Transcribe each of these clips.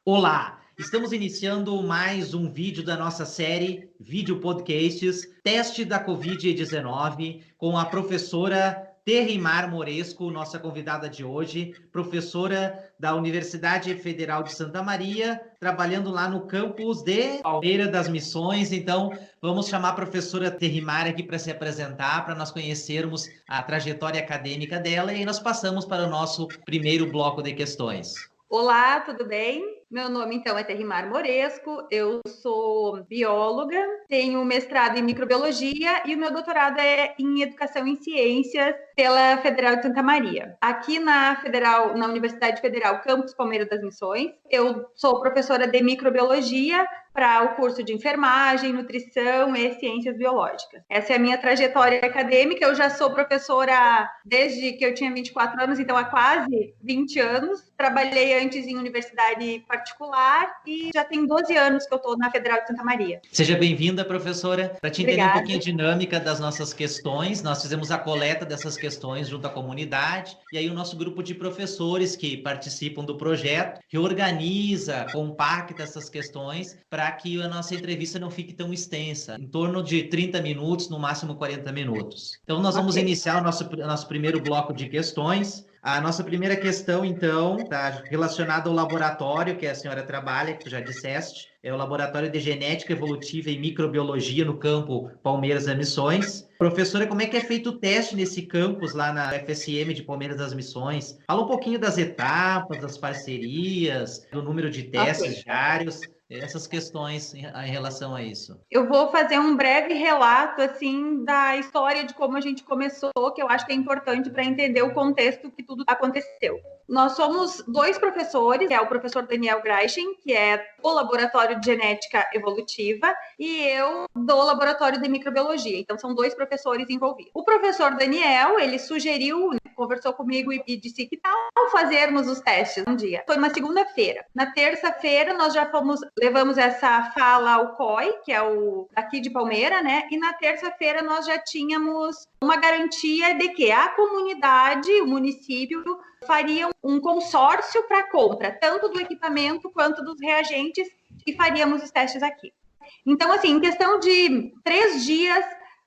Olá, estamos iniciando mais um vídeo da nossa série Vídeo Podcasts, Teste da Covid-19, com a professora Terrimar Moresco, nossa convidada de hoje, professora da Universidade Federal de Santa Maria, trabalhando lá no campus de Palmeira das Missões. Então, vamos chamar a professora Terrimar aqui para se apresentar, para nós conhecermos a trajetória acadêmica dela, e aí nós passamos para o nosso primeiro bloco de questões. Olá, tudo bem? Meu nome, então, é Terrimar Moresco, eu sou bióloga, tenho mestrado em microbiologia e o meu doutorado é em educação em ciências pela Federal de Santa Maria. Aqui na Universidade Federal Campus Palmeira das Missões, eu sou professora de microbiologia para o curso de enfermagem, nutrição e ciências biológicas. Essa é a minha trajetória acadêmica. Eu já sou professora desde que eu tinha 24 anos, então há quase 20 anos. Trabalhei antes em universidade particular e já tem 12 anos que eu estou na Federal de Santa Maria. Seja bem-vinda, professora. Para te entender Obrigada. Um pouquinho a dinâmica das nossas questões, nós fizemos a coleta dessas questões junto à comunidade, e aí o nosso grupo de professores que participam do projeto reorganiza, compacta essas questões para que a nossa entrevista não fique tão extensa, em torno de 30 minutos, no máximo 40 minutos. Então, nós vamos iniciar o nosso primeiro bloco de questões. A nossa primeira questão, então, está relacionada ao laboratório que a senhora trabalha, que tu já disseste, é o Laboratório de Genética Evolutiva e Microbiologia no campo Palmeiras das Missões. Professora, como é que é feito o teste nesse campus lá na FSM de Palmeiras das Missões? Fala um pouquinho das etapas, das parcerias, do número de testes diários, essas questões em relação a isso. Eu vou fazer um breve relato, assim, da história de como a gente começou, que eu acho que é importante para entender o contexto que tudo aconteceu. Nós somos dois professores, é o professor Daniel Greichen, que é do Laboratório de Genética Evolutiva, e eu do Laboratório de Microbiologia. Então, são dois professores envolvidos. O professor Daniel, ele sugeriu, conversou comigo e disse que tal fazermos os testes um dia. Foi uma segunda-feira. Na terça-feira, nós já levamos essa fala ao COI, que é o aqui de Palmeira, né? E na terça-feira nós já tínhamos uma garantia de que a comunidade, o município, fariam um consórcio para a compra, tanto do equipamento quanto dos reagentes, e faríamos os testes aqui. Então, assim, em questão de 3 dias,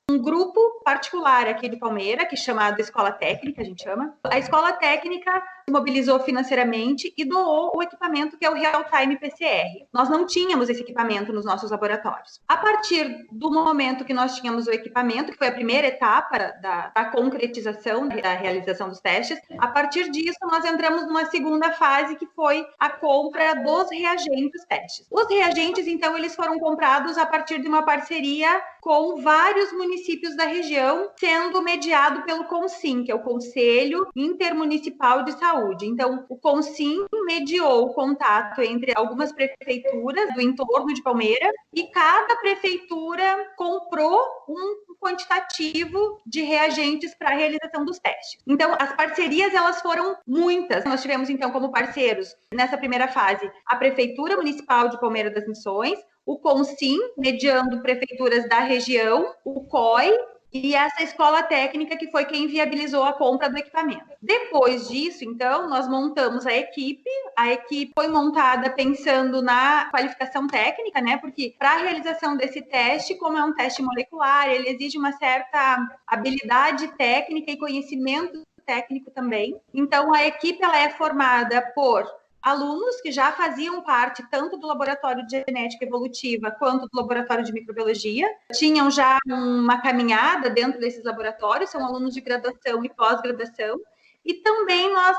um grupo particular aqui de Palmeira, que é chamado Escola Técnica, a gente chama, a Escola Técnica se mobilizou financeiramente e doou o equipamento que é o Real Time PCR. Nós não tínhamos esse equipamento nos nossos laboratórios. A partir do momento que nós tínhamos o equipamento, que foi a primeira etapa da concretização, da realização dos testes, a partir disso nós entramos numa segunda fase, que foi a compra dos reagentes testes. Os reagentes, então, eles foram comprados a partir de uma parceria com vários municípios da região, sendo mediado pelo CONSIM, que é o Conselho Intermunicipal de Saúde. Então, o CONSIM mediou o contato entre algumas prefeituras do entorno de Palmeira, e cada prefeitura comprou um quantitativo de reagentes para a realização dos testes. Então, as parcerias, elas foram muitas. Nós tivemos, então, como parceiros, nessa primeira fase, a Prefeitura Municipal de Palmeira das Missões, o CONSIM, mediando prefeituras da região, o COI, e essa escola técnica, que foi quem viabilizou a compra do equipamento. Depois disso, então, nós montamos a equipe foi montada pensando na qualificação técnica, né, porque para a realização desse teste, como é um teste molecular, ele exige uma certa habilidade técnica e conhecimento técnico também. Então, a equipe, ela é formada por alunos que já faziam parte tanto do Laboratório de Genética Evolutiva quanto do Laboratório de Microbiologia, tinham já uma caminhada dentro desses laboratórios, são alunos de graduação e pós-graduação, e também nós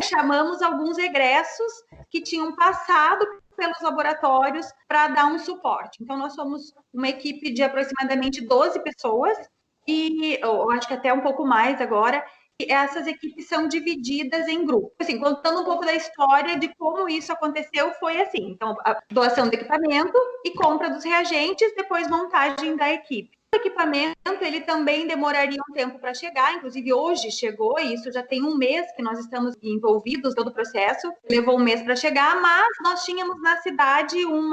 chamamos alguns egressos que tinham passado pelos laboratórios para dar um suporte. Então, nós somos uma equipe de aproximadamente 12 pessoas, e eu acho que até um pouco mais agora. Essas equipes são divididas em grupos. Assim, contando um pouco da história de como isso aconteceu, foi assim. Então, a doação do equipamento e compra dos reagentes, depois montagem da equipe. O equipamento, ele também demoraria um tempo para chegar, inclusive hoje chegou, e isso já tem 1 mês que nós estamos envolvidos todo o processo, levou 1 mês para chegar, mas nós tínhamos na cidade um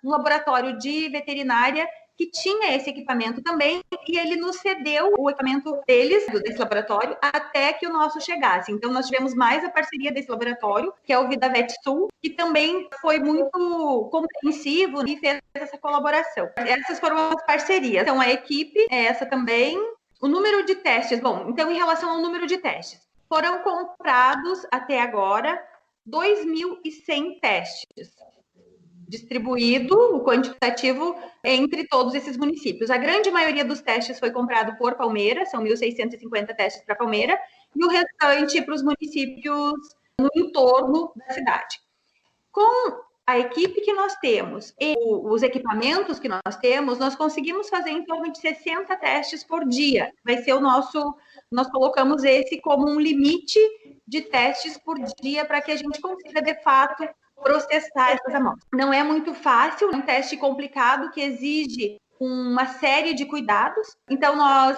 laboratório de veterinária que tinha esse equipamento também, e ele nos cedeu o equipamento deles, desse laboratório, até que o nosso chegasse. Então, nós tivemos mais a parceria desse laboratório, que é o VidaVet Sul, que também foi muito compreensivo e fez essa colaboração. Essas foram as parcerias. Então, a equipe é essa também. O número de testes, bom, então, em relação ao número de testes, foram comprados até agora 2.100 testes, distribuído o quantitativo entre todos esses municípios. A grande maioria dos testes foi comprado por Palmeira, são 1.650 testes para Palmeira, e o restante para os municípios no entorno da cidade. Com a equipe que nós temos e os equipamentos que nós temos, nós conseguimos fazer em torno de 60 testes por dia. Vai ser nós colocamos esse como um limite de testes por dia para que a gente consiga, de fato, processar essas amostras. Não é muito fácil, é um teste complicado que exige uma série de cuidados. Então, nós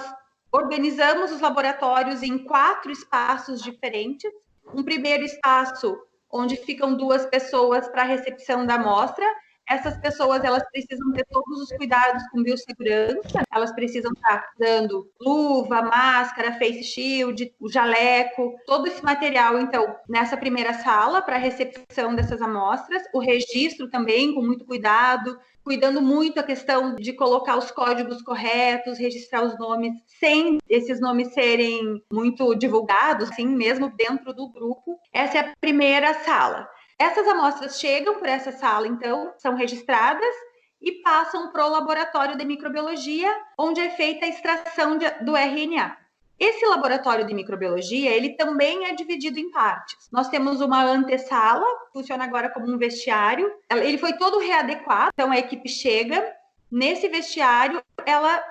organizamos os laboratórios em 4 espaços diferentes. Um primeiro espaço onde ficam 2 pessoas para a recepção da amostra. Essas pessoas, elas precisam ter todos os cuidados com biossegurança, elas precisam estar dando luva, máscara, face shield, o jaleco, todo esse material, então, nessa primeira sala para a recepção dessas amostras, o registro também, com muito cuidado, cuidando muito a questão de colocar os códigos corretos, registrar os nomes, sem esses nomes serem muito divulgados, assim, mesmo dentro do grupo. Essa é a primeira sala. Essas amostras chegam por essa sala, então, são registradas e passam para o laboratório de microbiologia, onde é feita a extração do RNA. Esse laboratório de microbiologia, ele também é dividido em partes. Nós temos uma antessala, funciona agora como um vestiário. Ele foi todo readequado, então a equipe chega, nesse vestiário, ela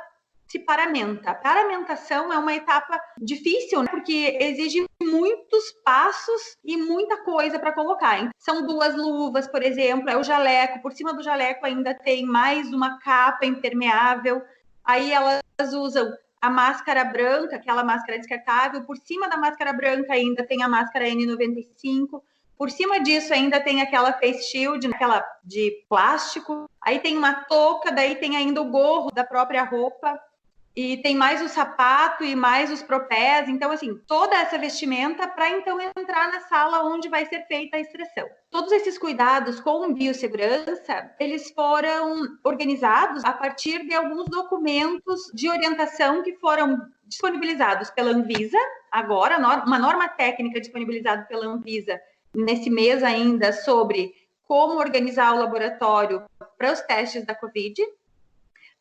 se paramenta. A paramentação é uma etapa difícil, né? Porque exige muitos passos e muita coisa para colocar. São 2 luvas, por exemplo, é o jaleco. Por cima do jaleco ainda tem mais uma capa impermeável. Aí elas usam a máscara branca, aquela máscara descartável. Por cima da máscara branca ainda tem a máscara N95. Por cima disso ainda tem aquela face shield, aquela de plástico. Aí tem uma touca, daí tem ainda o gorro da própria roupa. E tem mais o sapato e mais os propés. Então, assim, toda essa vestimenta para, então, entrar na sala onde vai ser feita a extração. Todos esses cuidados com biossegurança, eles foram organizados a partir de alguns documentos de orientação que foram disponibilizados pela Anvisa, agora, uma norma técnica disponibilizada pela Anvisa nesse mês ainda sobre como organizar o laboratório para os testes da Covid.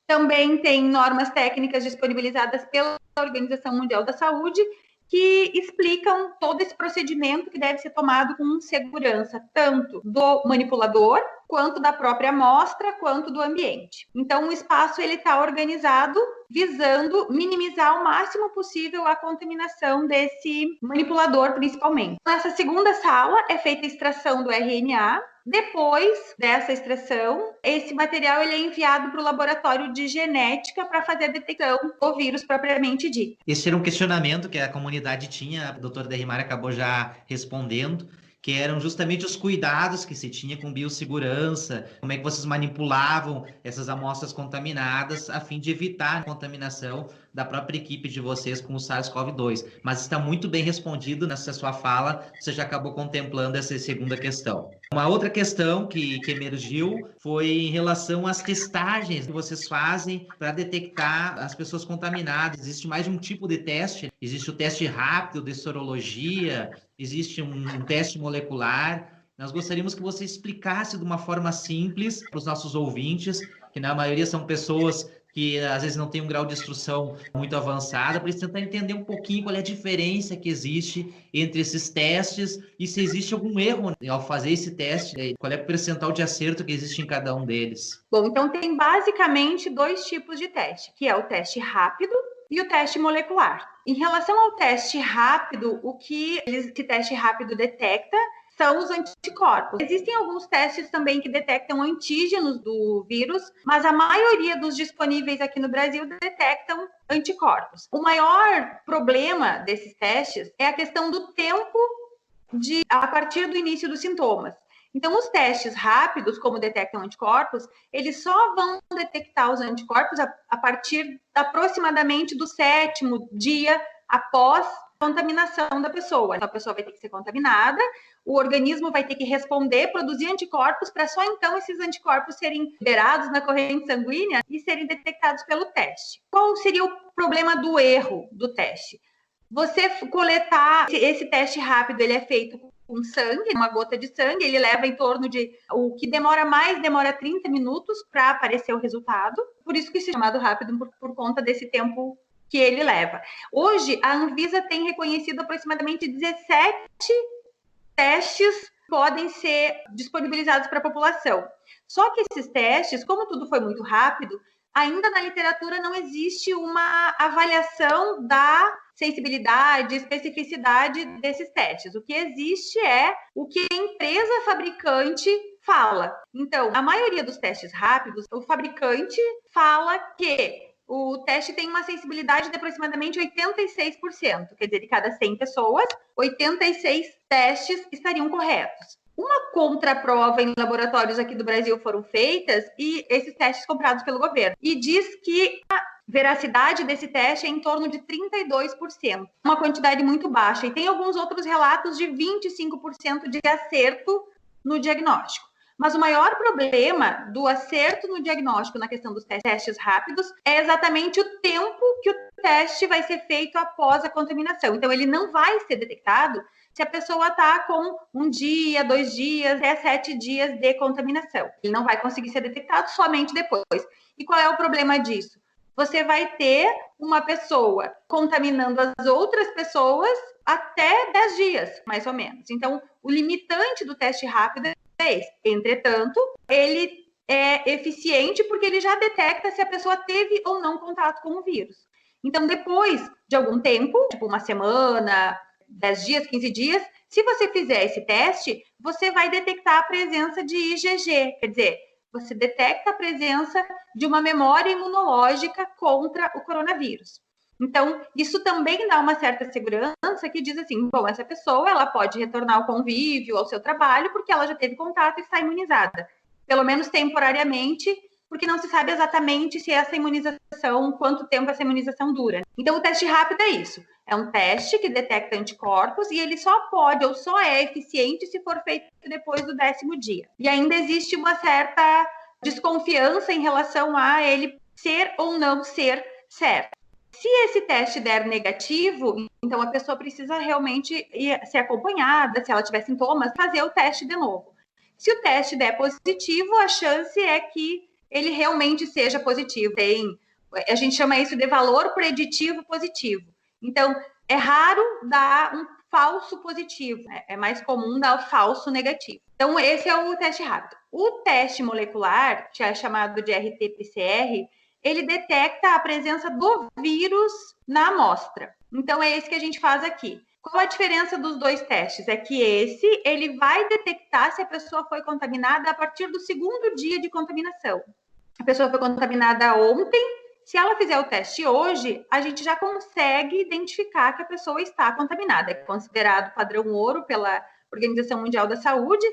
Também tem normas técnicas disponibilizadas pela Organização Mundial da Saúde que explicam todo esse procedimento que deve ser tomado com segurança, tanto do manipulador, quanto da própria amostra, quanto do ambiente. Então, o espaço está organizado visando minimizar ao máximo possível a contaminação desse manipulador, principalmente. Nessa segunda sala é feita a extração do RNA. Depois dessa extração, esse material é enviado para o laboratório de genética para fazer a detecção do vírus propriamente dito. Esse era um questionamento que a comunidade tinha, a doutora Derrimar acabou já respondendo, que eram justamente os cuidados que se tinha com biossegurança, como é que vocês manipulavam essas amostras contaminadas a fim de evitar a contaminação da própria equipe de vocês com o SARS-CoV-2. Mas está muito bem respondido nessa sua fala, você já acabou contemplando essa segunda questão. Uma outra questão que emergiu foi em relação às testagens que vocês fazem para detectar as pessoas contaminadas. Existe mais de um tipo de teste. Existe o teste rápido de sorologia, existe um teste molecular. Nós gostaríamos que você explicasse de uma forma simples para os nossos ouvintes, que na maioria são pessoas que às vezes não têm um grau de instrução muito avançada, para eles tentar entender um pouquinho qual é a diferença que existe entre esses testes e se existe algum erro ao fazer esse teste, qual é o percentual de acerto que existe em cada um deles. Bom, então tem basicamente 2 tipos de teste, que é o teste rápido e o teste molecular. Em relação ao teste rápido, o que esse teste rápido detecta são os anticorpos. Existem alguns testes também que detectam antígenos do vírus, mas a maioria dos disponíveis aqui no Brasil detectam anticorpos. O maior problema desses testes é a questão do tempo a partir do início dos sintomas. Então, os testes rápidos, como detectam anticorpos, eles só vão detectar os anticorpos a partir aproximadamente do 7º dia após a contaminação da pessoa. Então, a pessoa vai ter que ser contaminada, o organismo vai ter que responder, produzir anticorpos, para só então esses anticorpos serem liberados na corrente sanguínea e serem detectados pelo teste. Qual seria o problema do erro do teste? Você coletar esse teste rápido, ele é feito com sangue, uma gota de sangue, ele leva em torno de, o que demora 30 minutos para aparecer o resultado, por isso que se é chamado rápido, por conta desse tempo que ele leva. Hoje, a Anvisa tem reconhecido aproximadamente 17 testes podem ser disponibilizados para a população. Só que esses testes, como tudo foi muito rápido, ainda na literatura não existe uma avaliação da sensibilidade, especificidade desses testes. O que existe é o que a empresa fabricante fala. Então, a maioria dos testes rápidos, o fabricante fala que o teste tem uma sensibilidade de aproximadamente 86%. Quer dizer, de cada 100 pessoas, 86 testes estariam corretos. Uma contraprova em laboratórios aqui do Brasil foram feitas e esses testes comprados pelo governo. E diz que a veracidade desse teste é em torno de 32%. Uma quantidade muito baixa. E tem alguns outros relatos de 25% de acerto no diagnóstico. Mas o maior problema do acerto no diagnóstico na questão dos testes rápidos é exatamente o tempo que o teste vai ser feito após a contaminação. Então, ele não vai ser detectado se a pessoa está com 1 dia, 2 dias, até 7 dias de contaminação. Ele não vai conseguir ser detectado somente depois. E qual é o problema disso? Você vai ter uma pessoa contaminando as outras pessoas até 10 dias, mais ou menos. Então, o limitante do teste rápido é esse. Entretanto, ele é eficiente porque ele já detecta se a pessoa teve ou não contato com o vírus. Então, depois de algum tempo, tipo uma semana, 10 dias, 15 dias, se você fizer esse teste, você vai detectar a presença de IgG, quer dizer, você detecta a presença de uma memória imunológica contra o coronavírus. Então, isso também dá uma certa segurança que diz assim, bom, essa pessoa ela pode retornar ao convívio, ao seu trabalho, porque ela já teve contato e está imunizada. Pelo menos temporariamente, porque não se sabe exatamente se essa imunização, quanto tempo essa imunização dura. Então, o teste rápido é isso. É um teste que detecta anticorpos e ele só pode ou só é eficiente se for feito depois do 10º dia. E ainda existe uma certa desconfiança em relação a ele ser ou não ser certo. Se esse teste der negativo, então a pessoa precisa realmente ser acompanhada, se ela tiver sintomas, fazer o teste de novo. Se o teste der positivo, a chance é que ele realmente seja positivo. A gente chama isso de valor preditivo positivo. Então, é raro dar um falso positivo, né? É mais comum dar o falso negativo. Então, esse é o teste rápido. O teste molecular, que é chamado de RT-PCR, ele detecta a presença do vírus na amostra. Então, é esse que a gente faz aqui. Qual a diferença dos dois testes? É que ele vai detectar se a pessoa foi contaminada a partir do 2º dia de contaminação. A pessoa foi contaminada ontem, se ela fizer o teste hoje, a gente já consegue identificar que a pessoa está contaminada. É considerado padrão ouro pela Organização Mundial da Saúde,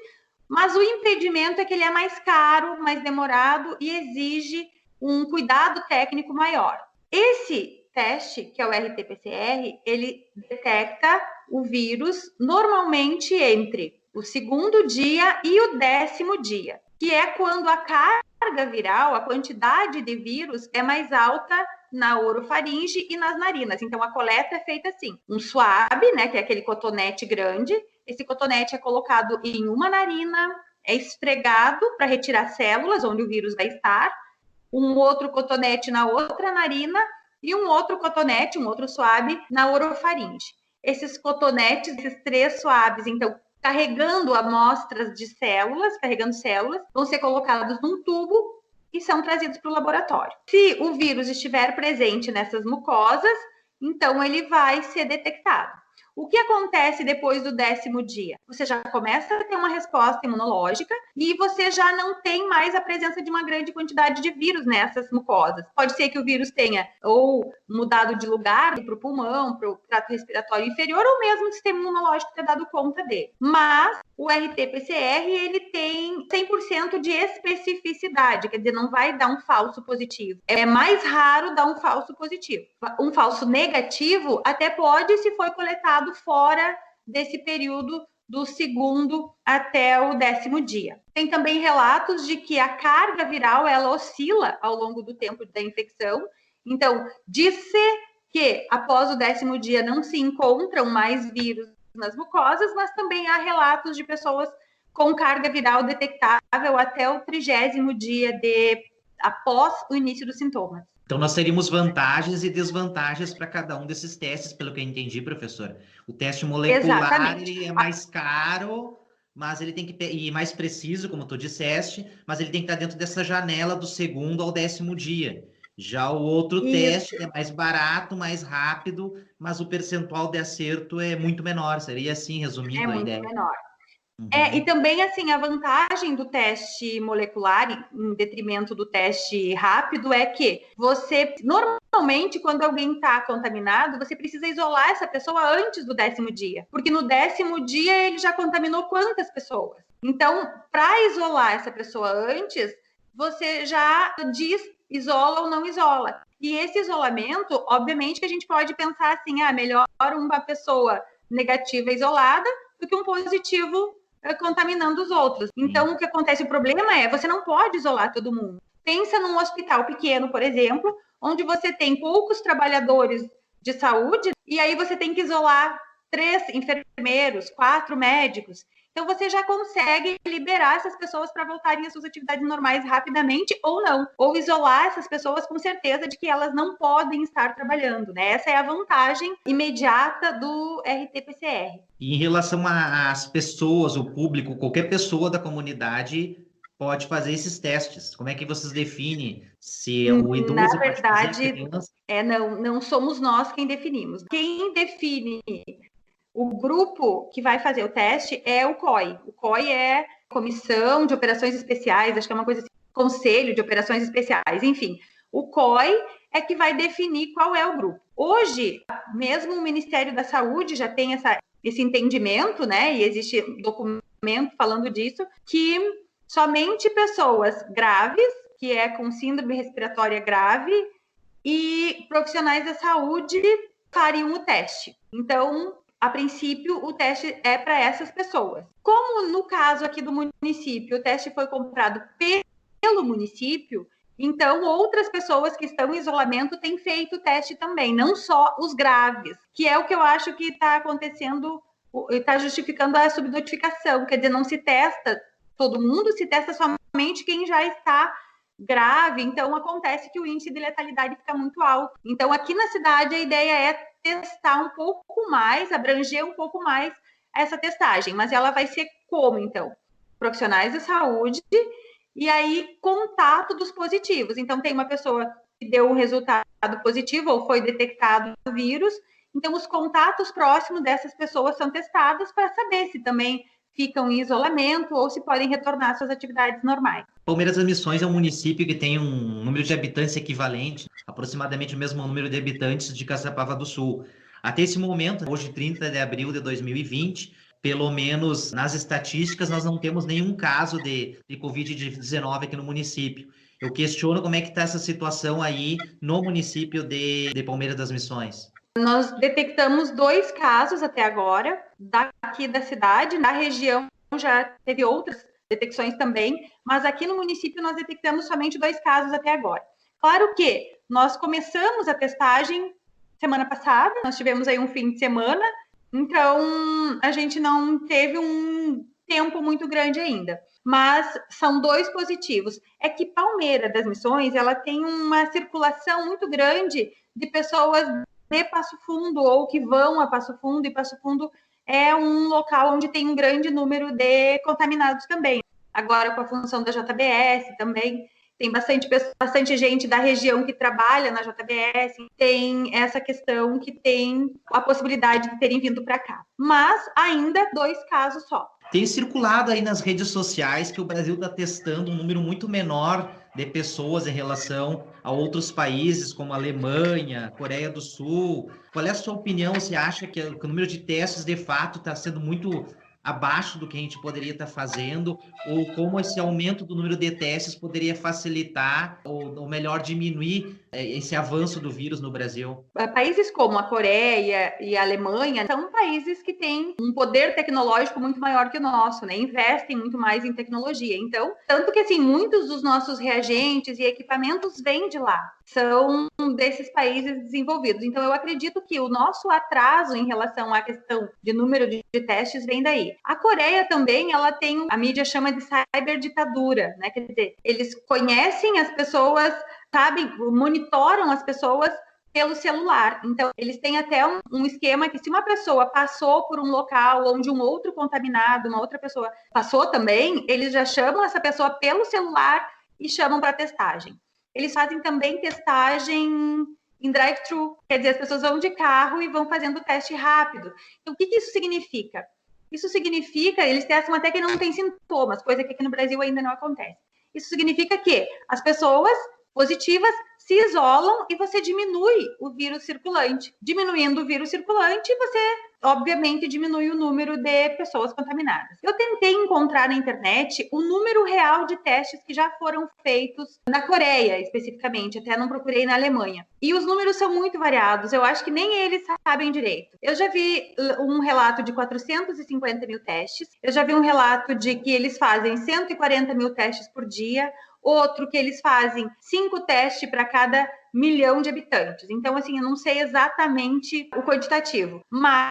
mas o impedimento é que ele é mais caro, mais demorado e exige um cuidado técnico maior. Esse teste, que é o RT-PCR, ele detecta o vírus normalmente entre o 2º dia e o 10º dia, que é quando a carga viral, a quantidade de vírus é mais alta na orofaringe e nas narinas. Então, a coleta é feita assim, um swab, né, que é aquele cotonete grande, esse cotonete é colocado em uma narina, é esfregado para retirar células onde o vírus vai estar, um outro cotonete na outra narina e um outro cotonete, um outro swab na orofaringe. Esses cotonetes, esses 3 swabs, então, carregando amostras de células, vão ser colocados num tubo e são trazidos para o laboratório. Se o vírus estiver presente nessas mucosas, então ele vai ser detectado. O que acontece depois do 10º dia? Você já começa a ter uma resposta imunológica e você já não tem mais a presença de uma grande quantidade de vírus nessas mucosas. Pode ser que o vírus tenha ou mudado de lugar para o pulmão, para o trato respiratório inferior, ou mesmo o sistema imunológico ter dado conta dele. Mas o RT-PCR, ele tem 100% de especificidade, quer dizer, não vai dar um falso positivo. É mais raro dar um falso positivo. Um falso negativo até pode, se foi coletado fora desse período do 2º até o 10º dia. Tem também relatos de que a carga viral, ela oscila ao longo do tempo da infecção. Então, diz-se que após o 10º dia não se encontram mais vírus nas mucosas, mas também há relatos de pessoas com carga viral detectável até o 30º dia após o início dos sintomas. Então, nós teríamos vantagens e desvantagens para cada um desses testes, pelo que eu entendi, professora. O teste molecular ele é mais caro, mas ele tem que ir mais preciso, como tu disseste, mas ele tem que estar dentro dessa janela do 2º ao 10º dia. Já o outro teste é mais barato, mais rápido, mas o percentual de acerto é muito menor. Seria assim, resumindo a ideia. É muito menor. E também, assim, a vantagem do teste molecular, em detrimento do teste rápido, é que você, normalmente, quando alguém está contaminado, você precisa isolar essa pessoa antes do 10º dia. Porque no 10º dia, ele já contaminou quantas pessoas? Então, para isolar essa pessoa antes, você já diz isola ou não isola. E esse isolamento, obviamente, que a gente pode pensar assim, melhor uma pessoa negativa isolada do que um positivo contaminando os outros. Então, o que acontece, o problema é, você não pode isolar todo mundo. Pensa num hospital pequeno, por exemplo, onde você tem poucos trabalhadores de saúde, e aí você tem que isolar 3 enfermeiros, 4 médicos. Então, você já consegue liberar essas pessoas para voltarem às suas atividades normais rapidamente ou não. Ou isolar essas pessoas com certeza de que elas não podem estar trabalhando, né? Essa é a vantagem imediata do RT-PCR. E em relação às pessoas, o público, qualquer pessoa da comunidade pode fazer esses testes. Como é que vocês definem se o idoso Na pode fazer, verdade, criança? não somos nós quem definimos. Quem define o grupo que vai fazer o teste é o COI. O COI é Comissão de Operações Especiais, acho que é uma coisa assim, Conselho de Operações Especiais, enfim. O COI é que vai definir qual é o grupo. Hoje, mesmo o Ministério da Saúde já tem esse entendimento, né? E existe documento falando disso, que somente pessoas graves, que é com síndrome respiratória grave, e profissionais da saúde fariam o teste. Então, a princípio, o teste é para essas pessoas. Como no caso aqui do município, o teste foi comprado pelo município, então outras pessoas que estão em isolamento têm feito o teste também, não só os graves, que é o que eu acho que está acontecendo, está justificando a subnotificação, quer dizer, não se testa todo mundo, se testa somente quem já está grave, então acontece que o índice de letalidade fica muito alto. Então, aqui na cidade, a ideia é testar um pouco mais, abranger um pouco mais essa testagem, mas ela vai ser como, então? Profissionais da saúde e aí contato dos positivos. Então, tem uma pessoa que deu um resultado positivo ou foi detectado o vírus, então os contatos próximos dessas pessoas são testados para saber se também ficam em isolamento ou se podem retornar às suas atividades normais. Palmeiras das Missões é um município que tem um número de habitantes equivalente, aproximadamente o mesmo número de habitantes de Caçapava do Sul. Até esse momento, hoje 30 de abril de 2020, pelo menos nas estatísticas, nós não temos nenhum caso de Covid-19 aqui no município. Eu questiono como é que está essa situação aí no município de Palmeiras das Missões. Nós detectamos 2 casos até agora, daqui da cidade, na região já teve outras detecções também, mas aqui no município nós detectamos somente 2 casos até agora. Claro que nós começamos a testagem semana passada, nós tivemos aí um fim de semana, então a gente não teve um tempo muito grande ainda, mas são 2 positivos. É que Palmeiras das Missões, ela tem uma circulação muito grande de pessoas de Passo Fundo ou que vão a Passo Fundo, e Passo Fundo é um local onde tem um grande número de contaminados também. Agora com a função da JBS também. tem bastante gente da região que trabalha na JBS, tem essa questão que tem a possibilidade de terem vindo para cá. Mas ainda 2 casos só. Tem circulado aí nas redes sociais que o Brasil está testando um número muito menor de pessoas em relação a outros países, como a Alemanha, Coreia do Sul. Qual é a sua opinião? Você acha que o número de testes, de fato, está sendo muito abaixo do que a gente poderia estar fazendo? Ou como esse aumento do número de testes poderia facilitar ou melhor, diminuir esse avanço do vírus no Brasil? Países como a Coreia e a Alemanha são países que têm um poder tecnológico muito maior que o nosso, né? Investem muito mais em tecnologia. Então, tanto que, assim, muitos dos nossos reagentes e equipamentos vêm de lá. São desses países desenvolvidos. Então, eu acredito que o nosso atraso em relação à questão de número de testes vem daí. A Coreia também, ela tem, a mídia chama de cyberditadura, né? Quer dizer, eles conhecem as pessoas, sabem, monitoram as pessoas pelo celular. Então, eles têm até um esquema que se uma pessoa passou por um local onde um outro contaminado, uma outra pessoa passou também, eles já chamam essa pessoa pelo celular e chamam para testagem. Eles fazem também testagem em drive-thru, quer dizer, as pessoas vão de carro e vão fazendo o teste rápido. Então, o que isso significa? Isso significa, eles testam até que não tem sintomas, coisa que aqui no Brasil ainda não acontece. Isso significa que as pessoas positivas se isolam e você diminui o vírus circulante. Diminuindo o vírus circulante, você, obviamente, diminui o número de pessoas contaminadas. Eu tentei encontrar na internet o número real de testes que já foram feitos na Coreia, especificamente, até não procurei na Alemanha. E os números são muito variados, eu acho que nem eles sabem direito. Eu já vi um relato de 450 mil testes, eu já vi um relato de que eles fazem 140 mil testes por dia, outro que eles fazem 5 testes para cada 1 milhão de habitantes. Então, assim, eu não sei exatamente o quantitativo, mas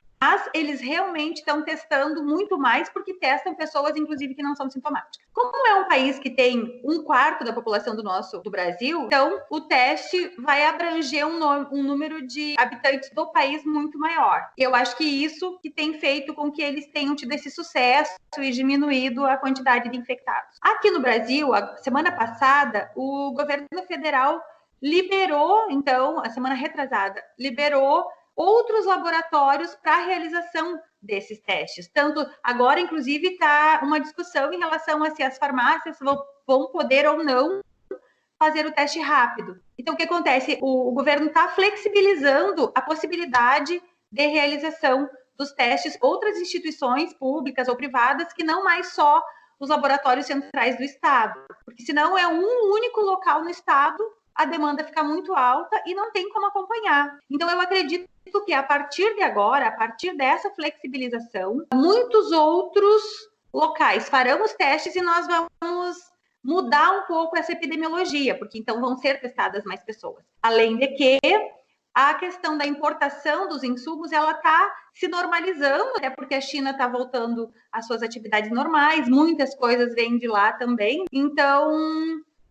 eles realmente estão testando muito mais porque testam pessoas, inclusive, que não são sintomáticas. Como é um país que tem 1/4 da população do Brasil, então o teste vai abranger um número de habitantes do país muito maior. E eu acho que isso que tem feito com que eles tenham tido esse sucesso e diminuído a quantidade de infectados. Aqui no Brasil, a semana passada, o governo federal liberou, então, a semana retrasada, liberou outros laboratórios para a realização desses testes. Tanto agora, inclusive, está uma discussão em relação a se as farmácias vão poder ou não fazer o teste rápido. Então, o que acontece? O governo está flexibilizando a possibilidade de realização dos testes, outras instituições públicas ou privadas, que não mais só os laboratórios centrais do Estado. Porque senão é um único local no Estado, a demanda fica muito alta e não tem como acompanhar. Então, eu acredito que a partir de agora, a partir dessa flexibilização, muitos outros locais farão os testes e nós vamos mudar um pouco essa epidemiologia, porque então vão ser testadas mais pessoas. Além de que a questão da importação dos insumos, ela está se normalizando, até porque a China está voltando às suas atividades normais, muitas coisas vêm de lá também. Então,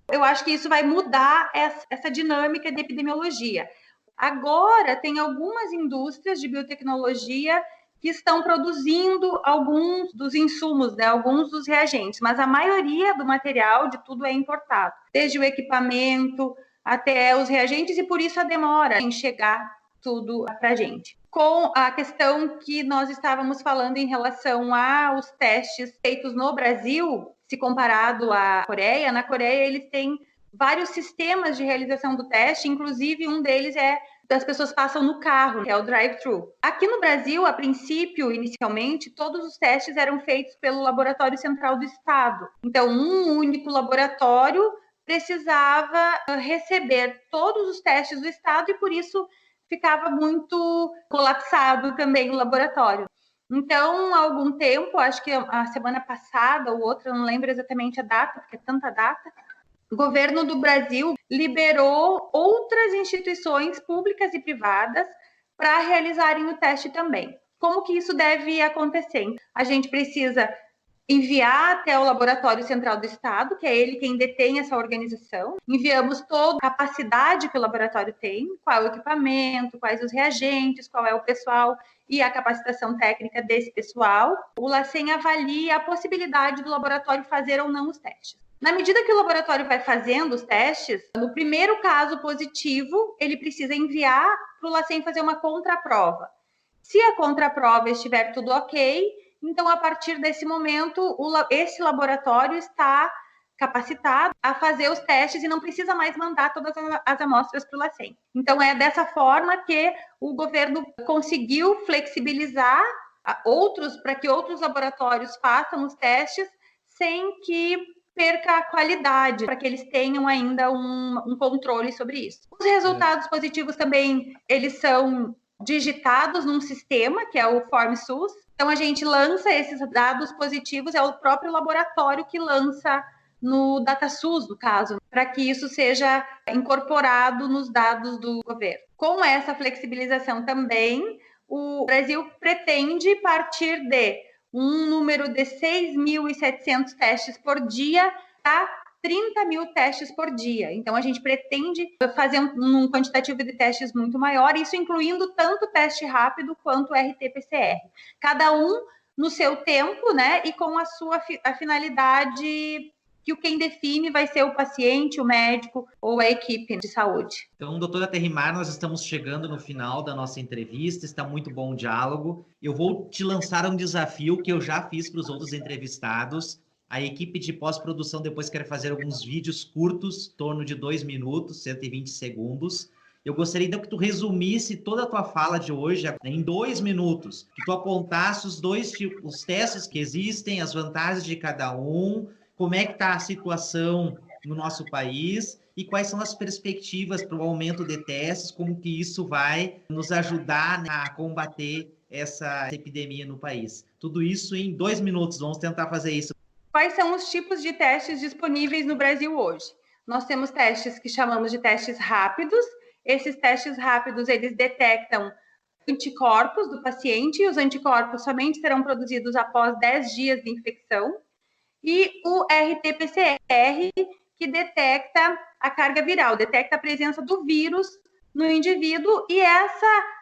eu acho que isso vai mudar essa dinâmica de epidemiologia. Agora, tem algumas indústrias de biotecnologia que estão produzindo alguns dos insumos, né, alguns dos reagentes, mas a maioria do material de tudo é importado, desde o equipamento até os reagentes, e por isso a demora em chegar tudo para a gente. Com a questão que nós estávamos falando em relação aos testes feitos no Brasil, se comparado à Coreia, na Coreia eles têm vários sistemas de realização do teste, inclusive um deles as pessoas passam no carro, que é o drive-thru. Aqui no Brasil, a princípio, inicialmente, todos os testes eram feitos pelo Laboratório Central do Estado. Então, um único laboratório precisava receber todos os testes do Estado e, por isso, ficava muito colapsado também o laboratório. Então, há algum tempo, acho que a semana passada ou outra, não lembro exatamente a data, porque é tanta data, o governo do Brasil liberou outras instituições públicas e privadas para realizarem o teste também. Como que isso deve acontecer? A gente precisa enviar até o Laboratório Central do Estado, que é ele quem detém essa organização. Enviamos toda a capacidade que o laboratório tem, qual é o equipamento, quais os reagentes, qual é o pessoal e a capacitação técnica desse pessoal. O LACEN avalia a possibilidade do laboratório fazer ou não os testes. Na medida que o laboratório vai fazendo os testes, no primeiro caso positivo, ele precisa enviar para o LACEN fazer uma contraprova. Se a contraprova estiver tudo ok, então, a partir desse momento, esse laboratório está capacitado a fazer os testes e não precisa mais mandar todas as amostras para o LACEN. Então, é dessa forma que o governo conseguiu flexibilizar para que outros laboratórios façam os testes sem que perca a qualidade, para que eles tenham ainda um controle sobre isso. Os resultados positivos também, eles são digitados num sistema, que é o FormSUS. Então, a gente lança esses dados positivos, é o próprio laboratório que lança no DataSUS, no caso, para que isso seja incorporado nos dados do governo. Com essa flexibilização também, o Brasil pretende partir de um número de 6.700 testes por dia a 30 mil testes por dia. Então, a gente pretende fazer um quantitativo de testes muito maior, isso incluindo tanto teste rápido quanto RT-PCR. Cada um no seu tempo, né, e com a finalidade que quem define vai ser o paciente, o médico ou a equipe de saúde. Então, doutora Terrimar, nós estamos chegando no final da nossa entrevista, está muito bom o diálogo. Eu vou te lançar um desafio que eu já fiz para os outros entrevistados. A equipe de pós-produção depois quer fazer alguns vídeos curtos, em torno de 2 minutos, 120 segundos. Eu gostaria, então, que tu resumisse toda a tua fala de hoje em 2 minutos, que tu apontasse os testes que existem, as vantagens de cada um, como é que está a situação no nosso país e quais são as perspectivas para o aumento de testes, como que isso vai nos ajudar a combater essa epidemia no país. Tudo isso em 2 minutos, vamos tentar fazer isso. Quais são os tipos de testes disponíveis no Brasil hoje? Nós temos testes que chamamos de testes rápidos. Esses testes rápidos, eles detectam anticorpos do paciente, e os anticorpos somente serão produzidos após 10 dias de infecção. E o RT-PCR, que detecta a carga viral, detecta a presença do vírus no indivíduo, e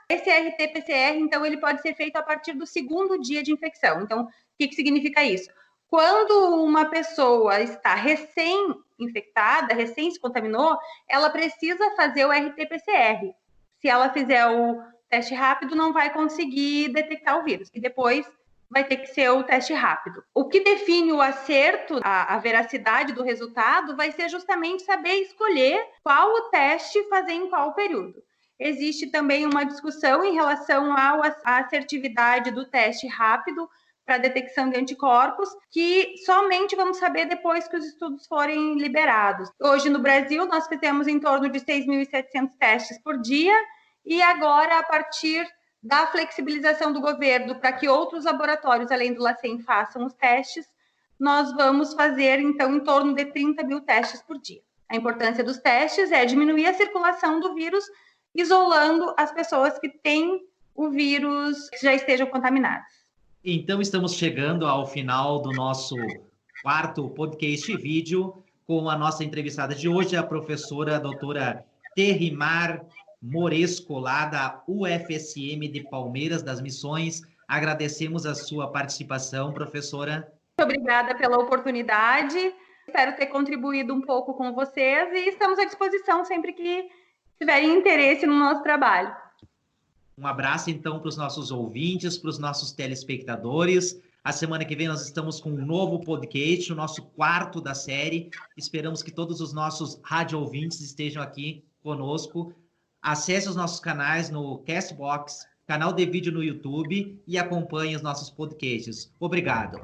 esse RT-PCR, então, ele pode ser feito a partir do 2º dia de infecção. Então, o que significa isso? Quando uma pessoa está recém-infectada, recém se contaminou, ela precisa fazer o RT-PCR. Se ela fizer o teste rápido, não vai conseguir detectar o vírus. E depois vai ter que ser o teste rápido. O que define o acerto, a veracidade do resultado, vai ser justamente saber escolher qual o teste fazer em qual período. Existe também uma discussão em relação à assertividade do teste rápido para detecção de anticorpos, que somente vamos saber depois que os estudos forem liberados. Hoje, no Brasil, nós fizemos em torno de 6.700 testes por dia, e agora, a partir da flexibilização do governo para que outros laboratórios, além do LACEN, façam os testes, nós vamos fazer, então, em torno de 30 mil testes por dia. A importância dos testes é diminuir a circulação do vírus, isolando as pessoas que têm o vírus, que já estejam contaminadas. Então, estamos chegando ao final do nosso 4º podcast vídeo com a nossa entrevistada de hoje, a professora a doutora Terrimar Moresco, lá da UFSM de Palmeiras das Missões. Agradecemos a sua participação, professora. Muito obrigada pela oportunidade. Espero ter contribuído um pouco com vocês e estamos à disposição sempre que tiverem interesse no nosso trabalho. Um abraço, então, para os nossos ouvintes, para os nossos telespectadores. A semana que vem nós estamos com um novo podcast, o nosso 4º da série. Esperamos que todos os nossos rádio ouvintes estejam aqui conosco. Acesse os nossos canais no Castbox, canal de vídeo no YouTube e acompanhe os nossos podcasts. Obrigado.